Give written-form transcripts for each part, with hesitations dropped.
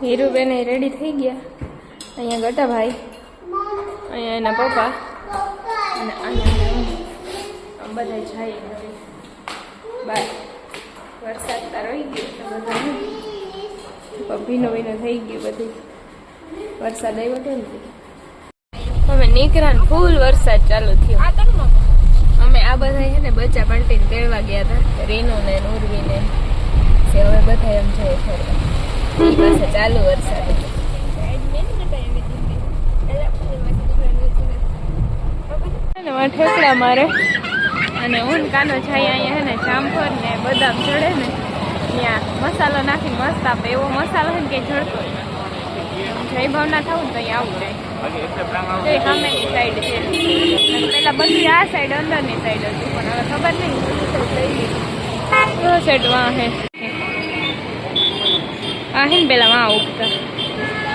Hiruben ready થઈ ગયા. અહીંયા ગટાભાઈ, અહીંયા એના પપ્પા અને અહીંયા બધા જાય ઘરે બાર. વરસાદ તાર રહી ગયો તો બધા ભીનો ભીનો થઈ ગયો બધું. વરસાદ આવ્યો હતો ને અમે નીકળ્યા ને ફૂલ વરસાદ ચાલુ થયો. અમે આ બધા છે ને બચ્ચા પાર્ટીને તેડવા ગયા હતા, રીનુ ને ઉર્વી ને. હવે બધા એમ જાય ફરવા પાસે ચાલુ વરસાદ. ઠેકડા મારે અને ઊન કાનો જાય અહીંયા હે ને જામફળ ને બદામ ચડે ને ત્યાં મસાલો નાખીને મસ્ત આપે. એવો મસાલો છે ને કે જડતો જય ભાવના થવું ને તો અહીંયા આવું જાય. સામેની સાઈડ છે પેલા બધી આ સાઈડ અંદરની સાઈડ હતી પણ હવે ખબર નહીં સેટ વાં હે આ હે ને પેલા વાં ઉગતા.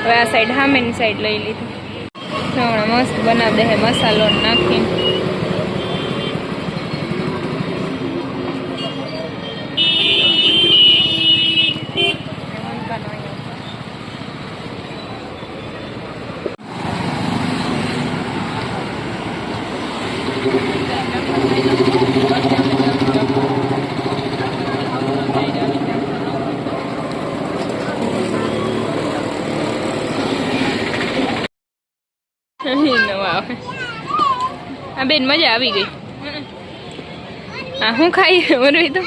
હવે આ સાઈડ સામેની સાઈડ લઈ લીધી. હમણાં મસ્ત બનાવી દે મસાલો નાખીને. આ બેન મજા આવી ગઈ. હા હું ખાઈ બોલવી તો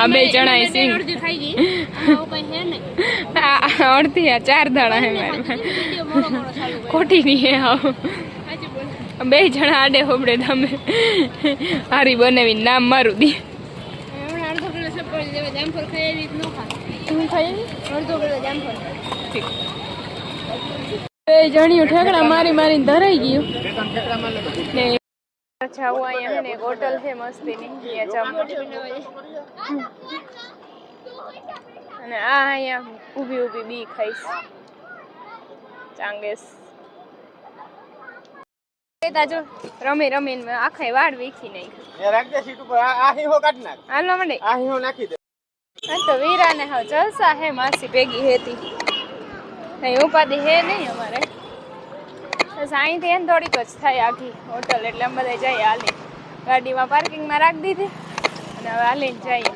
આ બે જણા સિંગ અડધી આ 4 દાણા હે મારે ખોટી નહીં હે. આવો બે જણા આડે હોબડે તમે હારી બનાવીને નામ મારું દી. બે જણિયું ઠેકડા મારી મારીને ધરાઈ ગયું ને. અચ્છા હું અહીંયા ને હોટલ છે મસ્તીની અને આ અહીંયા ઊભી ઊભી બી ખાઈશ ચાંગેસ. જો રમી રમીને આખા વાળ વીખી નાખી. હાલો મંડે તો વીરા ને હા જલસા હે. માસી ભેગી હેતી કઈ ઉપાધિ હે નહીં અમારે. બસ અહીંથી એને થોડીક જ થાય આખી હોટલ એટલે અમે બધા જઈએ હાલી. ગાડીમાં પાર્કિંગમાં રાખી દીધી અને હવે હાલીને જઈએ.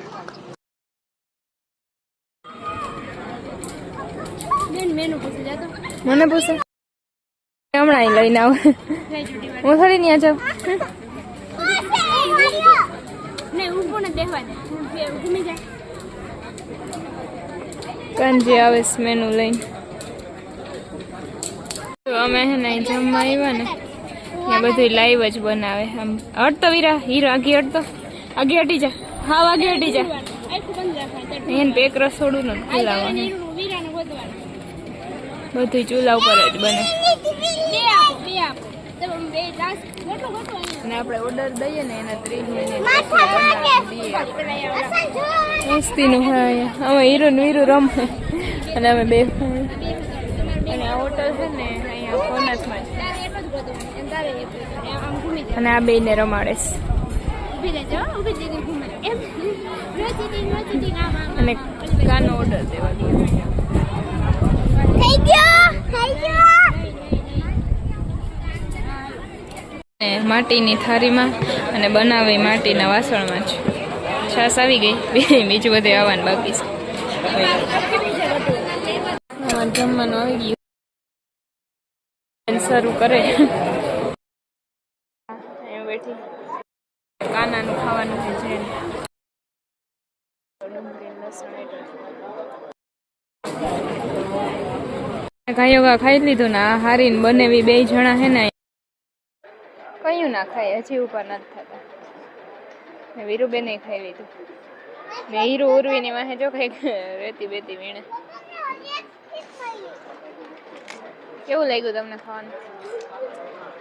મને પૂછે હમણાં લઈને આવ. હું થોડી ત્યાં જાઉં. કંજી આવે મેનુ લઈને. અમે હે ને જમવા આવ્યા ને ત્યાં બધું લાઈવ જ બનાવે. આમ અડતો વીરા હીરો આગી અડતો આગી હટી જા. હા આગી હટી જા. એને પેક રસોડું નથી ખુલાવાનું. બધું ચૂલા ઉપર જ બને. અને આપણે ઓર્ડર દઈએ ને એના 30 મિનિટ મસ્તીનું હોય. અમે હીરો ને વીરો રમે અને અમે બે. અને આ હોટલ છે ને અહીંયા કોનસમાં છે અને આ બેને રમાડે અને કાનો ઓર્ડર દેવા માટીની થાળીમાં અને બનાવે માટીના વાસણમાં છે. છાશ આવી ગઈ. બીજું બધે આવવાનું બાકી છે. જમવાનું આવી ગયું શરૂ કરે એમ બેઠી. કાનાનું ખાવાનું છે ગાયોગા ખાઈ લીધું ને આ હારીને બનેવી બે જણા હે ને કયું ના ખાય હજી ઉપર નથી થતા. વીરુબેને ખાઈ લીધું ને હીરો ઉર્વીની વાહે જો કઈક રેતી બેતી વીણે. કેવું લાગ્યું તમને ખાવાનું?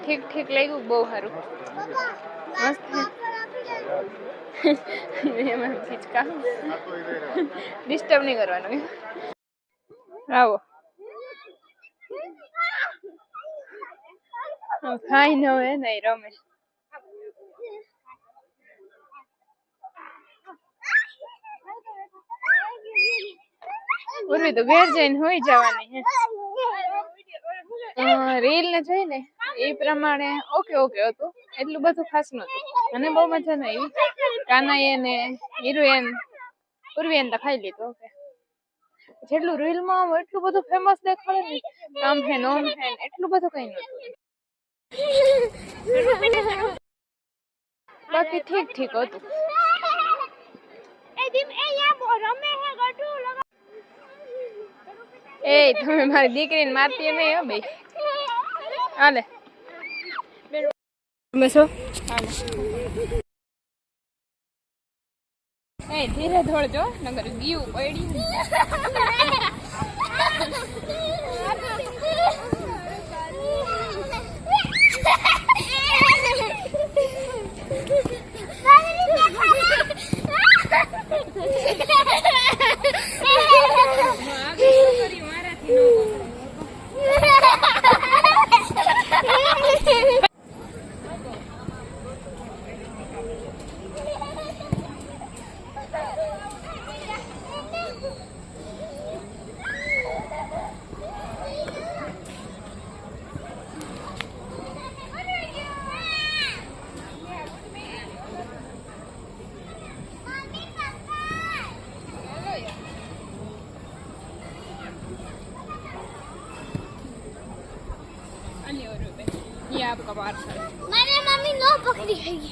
ઠીક ઠીક લાગ્યું? બહુ સારું મસ્ત. એમાં ખીચકા ડિસ્ટર્બ નહીં કરવાનું. આવો ખાઈ ન હોય નહીં રમે. ઉર્વી તો ઘેર જઈને હોઈ જવાની રીલ ને જોઈને એ પ્રમાણે ઓકે હતું, એટલું બધું ખાસ નતું. મને બહુ મજા ન આવી. કાનાએ ને હિરોઈન ઉર્વીએન તો ખાઈ લીધું. ઓકે, જેટલું રીલ માં એટલું બધું ફેમસ દેખાડે ને, કામ હે નોમ હે એટલું બધું કઈ નતું. બાકી ઠીક હતું. એ તમે મારી દીકરીને મારતી નહીં હો બે. હાલે તમે શું એ ધીરે દોડજો નગર ગયું પડી.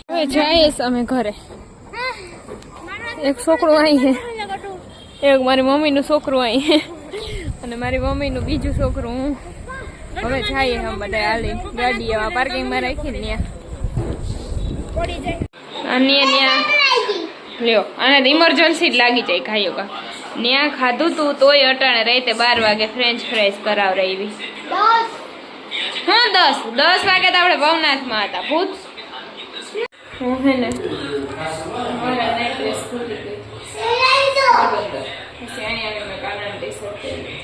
હવે જઈએ અમે ઘરે. એક છોકરું અહીં છે, એક મારી મમ્મી નું છોકરું અહીં છે, અને મારી મમ્મી નું બીજું છોકરું હું. હવે જઈએ અમે બધા હાલી ગાડી એવા પાર્કિંગ માં રાખી લ્યો. અને ઇમરજન્સી જ લાગી જાય ખાઈઓ કા. ત્યાં ખાધું તું તોય અટાણે રાતે 12 વાગે ફ્રેન્ચ ફ્રાઈઝ કરાવરાવી. હા 10 વાગે તો આપણે ભવનાથમાં હતા. ભૂત હું હે ને મારા નાઈટ ડ્રેસ ખોલી ગઈ. પછી અહીંયા મેં કાનાની ટી-શર્ટ પહેરી.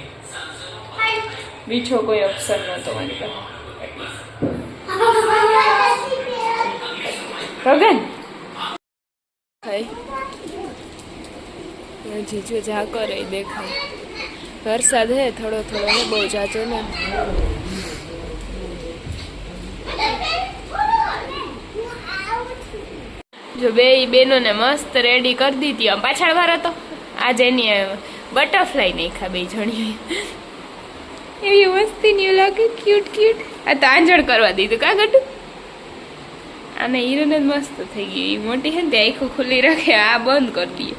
બીજો કોઈ ઓપ્શન નતો મારી પાસે. ગગન જીજુ જા કરે દેખાય. વરસાદ હે થોડો હે, બહુ જાજો ને. જો બે બેનોને મસ્ત રેડી કરી દીધી. આમ પાછળ વાર હતો આજે એની બટરફ્લાય નહીં ખા બે જણી એવી મસ્તી ની લાગે. ક્યુટ. આ તો આંજણ કરવા દીધું કા ગટુ. આને હીરોને જ મસ્ત થઈ ગયું. એ મોટી છે ને તે આખું ખુલ્લી રાખે, આ બંધ કરી દઈએ.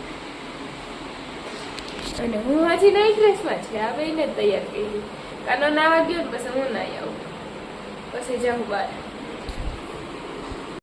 અને હું હજી નાઈટ ડ્રેસમાં છે. આ બેને તૈયાર કરી. કાનો નાવા ગયો ને પછી હું નાઈ આવું, પછી જાઉં બહાર.